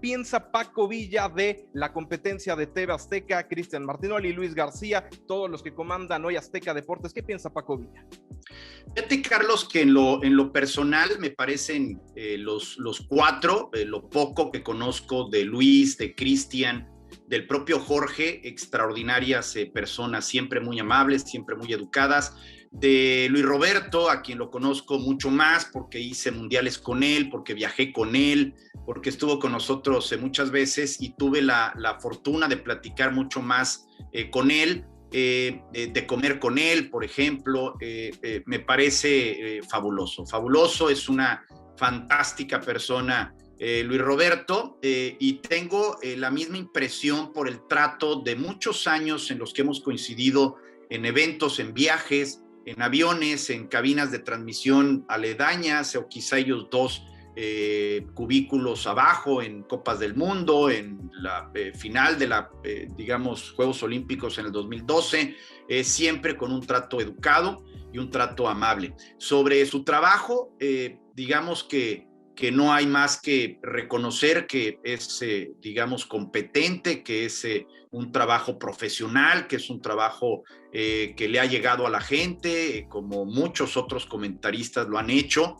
piensa Paco Villa de la competencia de TV Azteca? Cristian Martinoli, Luis García, todos los que comandan hoy Azteca Deportes. ¿Qué piensa Paco Villa? Fíjate, Carlos, que en lo personal me parecen los cuatro, lo poco que conozco de Luis, de Cristian, del propio Jorge, extraordinarias personas, siempre muy amables, siempre muy educadas. De Luis Roberto, a quien lo conozco mucho más porque hice mundiales con él, porque viajé con él, porque estuvo con nosotros muchas veces y tuve la fortuna de platicar mucho más con él, de comer con él, por ejemplo. Me parece fabuloso. Fabuloso, es una fantástica persona, Luis Roberto, y tengo la misma impresión por el trato de muchos años en los que hemos coincidido en eventos, en viajes, en aviones, en cabinas de transmisión aledañas, o quizá ellos dos cubículos abajo, en Copas del Mundo, en la final de digamos, Juegos Olímpicos en el 2012, siempre con un trato educado y un trato amable. Sobre su trabajo, digamos que no hay más que reconocer que es, digamos, competente, que es un trabajo profesional, que es un trabajo que le ha llegado a la gente, como muchos otros comentaristas lo han hecho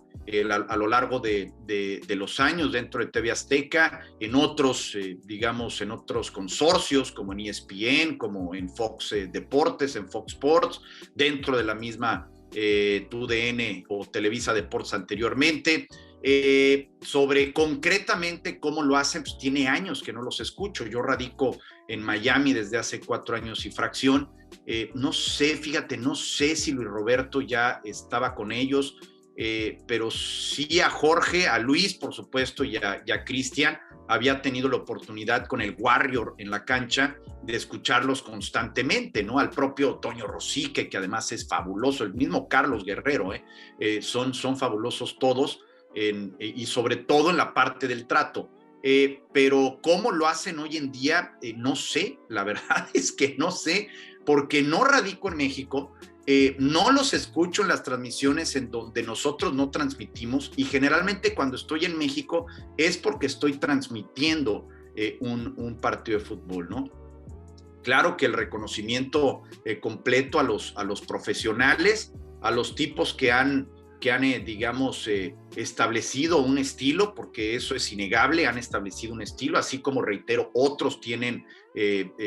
a lo largo de los años dentro de TV Azteca, en otros, digamos, en otros consorcios, como en ESPN, como en Fox Deportes, en Fox Sports, dentro de la misma TUDN o Televisa Deportes anteriormente. Sobre concretamente cómo lo hacen, pues tiene años que no los escucho. Yo radico en Miami desde hace 4 años y fracción. No sé, fíjate, no sé si Luis Roberto ya estaba con ellos, pero sí a Jorge, a Luis, por supuesto, y a Cristian. Había tenido la oportunidad con el Warrior en la cancha de escucharlos constantemente, ¿no? Al propio Toño Rosique, que además es fabuloso, el mismo Carlos Guerrero, son fabulosos todos. Y sobre todo en la parte del trato, pero cómo lo hacen hoy en día, no sé, la verdad es que no sé, porque no radico en México, no los escucho en las transmisiones en donde nosotros no transmitimos, y generalmente cuando estoy en México es porque estoy transmitiendo un partido de fútbol, ¿no? Claro que el reconocimiento completo a los profesionales, a los tipos que han digamos, establecido un estilo, porque eso es innegable, han establecido un estilo, así como, reitero, otros tienen,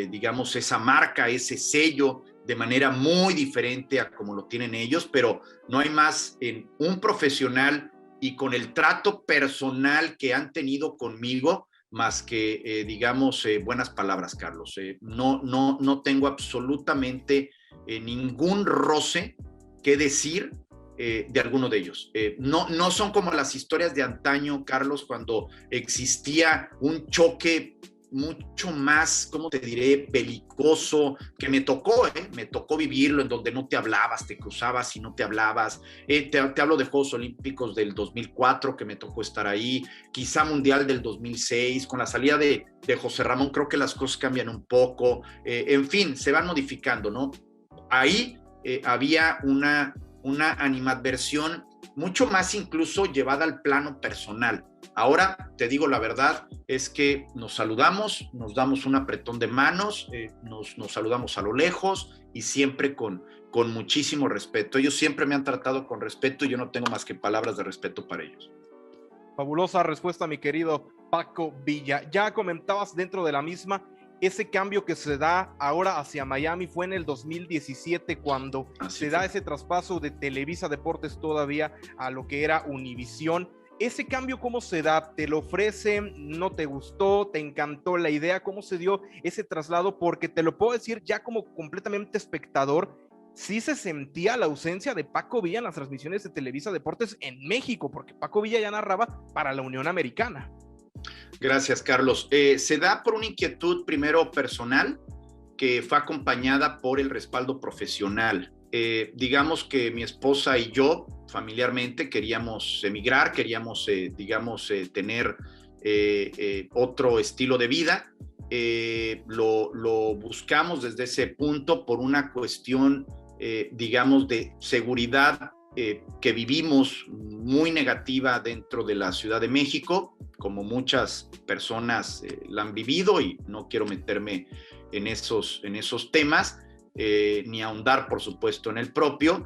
digamos, esa marca, ese sello, de manera muy diferente a como lo tienen ellos, pero no hay más en un profesional y con el trato personal que han tenido conmigo, más que, digamos, buenas palabras, Carlos. No tengo absolutamente ningún roce que decir de alguno de ellos. No son como las historias de antaño, Carlos, cuando existía un choque mucho más, ¿cómo te diré?, belicoso, que me tocó vivirlo, en donde no te hablabas, te cruzabas y no te hablabas. Te hablo de Juegos Olímpicos del 2004, que me tocó estar ahí, quizá Mundial del 2006, con la salida de José Ramón, creo que las cosas cambian un poco, en fin, se van modificando, ¿no? Ahí había una animadversión mucho más incluso llevada al plano personal. Ahora, te digo la verdad, es que nos saludamos, nos damos un apretón de manos, nos saludamos a lo lejos y siempre con muchísimo respeto. Ellos siempre me han tratado con respeto y yo no tengo más que palabras de respeto para ellos. Fabulosa respuesta, mi querido Paco Villa. Ya comentabas dentro de la misma, ese cambio que se da ahora hacia Miami fue en el 2017 cuando se da ese traspaso de Televisa Deportes todavía a lo que era Univisión. Ese cambio, ¿cómo se da? ¿Te lo ofrecen? ¿No te gustó? ¿Te encantó la idea? ¿Cómo se dio ese traslado? Porque te lo puedo decir ya como completamente espectador, sí se sentía la ausencia de Paco Villa en las transmisiones de Televisa Deportes en México, porque Paco Villa ya narraba para la Unión Americana. Gracias, Carlos. Se da por una inquietud primero personal, que fue acompañada por el respaldo profesional. Digamos que mi esposa y yo familiarmente queríamos emigrar, queríamos, digamos, tener otro estilo de vida. Lo buscamos desde ese punto por una cuestión, digamos, de seguridad que vivimos muy negativa dentro de la Ciudad de México, como muchas personas la han vivido, y no quiero meterme en esos temas, ni ahondar, por supuesto, en el propio,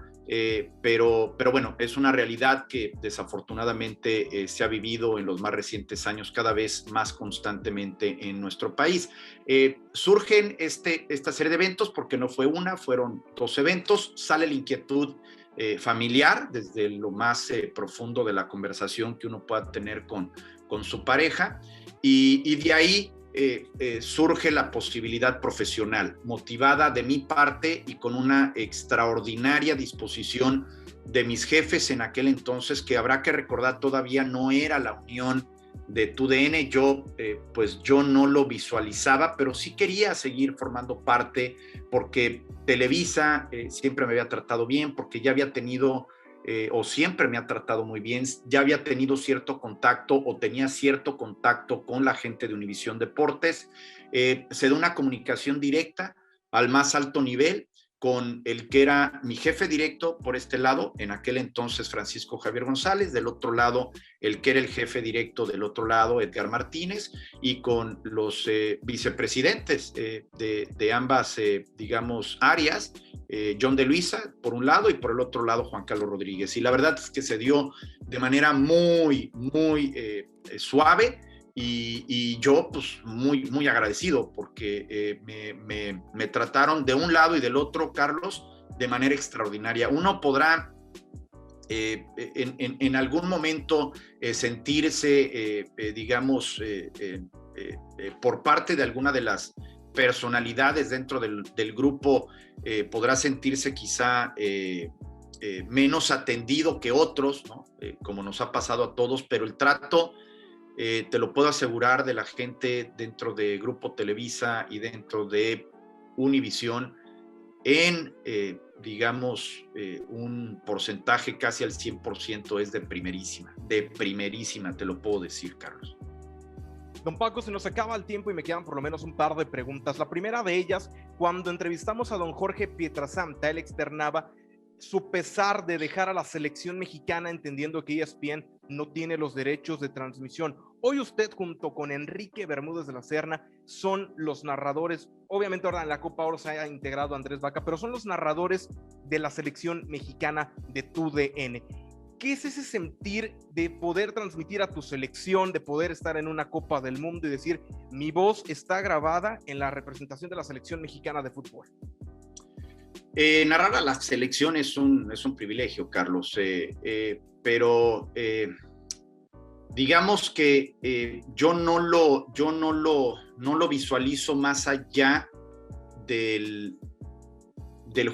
pero bueno, es una realidad que desafortunadamente se ha vivido en los más recientes años cada vez más constantemente en nuestro país. Surgen esta serie de eventos, porque no fue una, fueron 2 eventos. Sale la inquietud familiar desde lo más profundo de la conversación que uno pueda tener con su pareja, y de ahí surge la posibilidad profesional, motivada de mi parte y con una extraordinaria disposición de mis jefes en aquel entonces, que habrá que recordar todavía no era la unión de TUDN. Pues yo no lo visualizaba, pero sí quería seguir formando parte, porque Televisa siempre me había tratado bien, porque ya había tenido o siempre me ha tratado muy bien, ya había tenido cierto contacto o tenía cierto contacto con la gente de Univisión Deportes. Se da una comunicación directa al más alto nivel con el que era mi jefe directo por este lado, en aquel entonces Francisco Javier González, del otro lado el que era el jefe directo del otro lado, Edgar Martínez, y con los vicepresidentes de ambas, digamos, áreas, John de Luisa por un lado y por el otro lado Juan Carlos Rodríguez. Y la verdad es que se dio de manera muy suave, y yo pues muy agradecido, porque me trataron de un lado y del otro, Carlos, de manera extraordinaria. Uno podrá en algún momento sentirse, digamos, por parte de alguna de las personalidades dentro del grupo, podrá sentirse quizá menos atendido que otros, ¿no? Como nos ha pasado a todos, pero el trato, te lo puedo asegurar, de la gente dentro de Grupo Televisa y dentro de Univisión, en, digamos, un porcentaje casi al 100%, es de primerísima, te lo puedo decir, Carlos. Don Paco, se nos acaba el tiempo y me quedan por lo menos un par de preguntas. La primera de ellas, cuando entrevistamos a don Jorge Pietrasanta, él externaba su pesar de dejar a la selección mexicana, entendiendo que ESPN no tiene los derechos de transmisión. Hoy usted, junto con Enrique Bermúdez de la Serna, son los narradores. Obviamente ahora en la Copa Oro se ha integrado Andrés Vaca, pero son los narradores de la selección mexicana de TUDN. ¿Qué es ese sentir de poder transmitir a tu selección, de poder estar en una Copa del Mundo y decir, mi voz está grabada en la representación de la selección mexicana de fútbol? Narrar a la selección es un privilegio, Carlos, pero digamos que yo no lo visualizo más allá del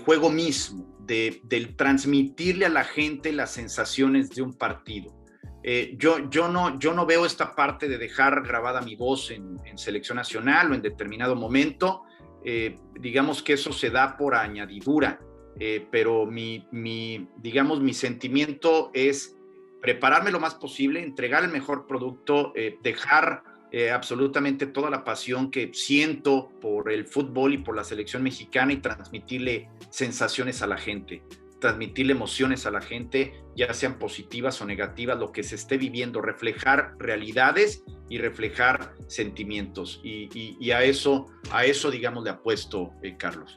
juego mismo, del transmitirle a la gente las sensaciones de un partido. Yo no veo esta parte de dejar grabada mi voz en selección nacional o en determinado momento. Digamos que eso se da por añadidura, pero mi sentimiento es prepararme lo más posible, entregar el mejor producto, dejar absolutamente toda la pasión que siento por el fútbol y por la selección mexicana, y transmitirle sensaciones a la gente, transmitirle emociones a la gente, ya sean positivas o negativas, lo que se esté viviendo, reflejar realidades y reflejar sentimientos, y a eso digamos le apuesto, Carlos.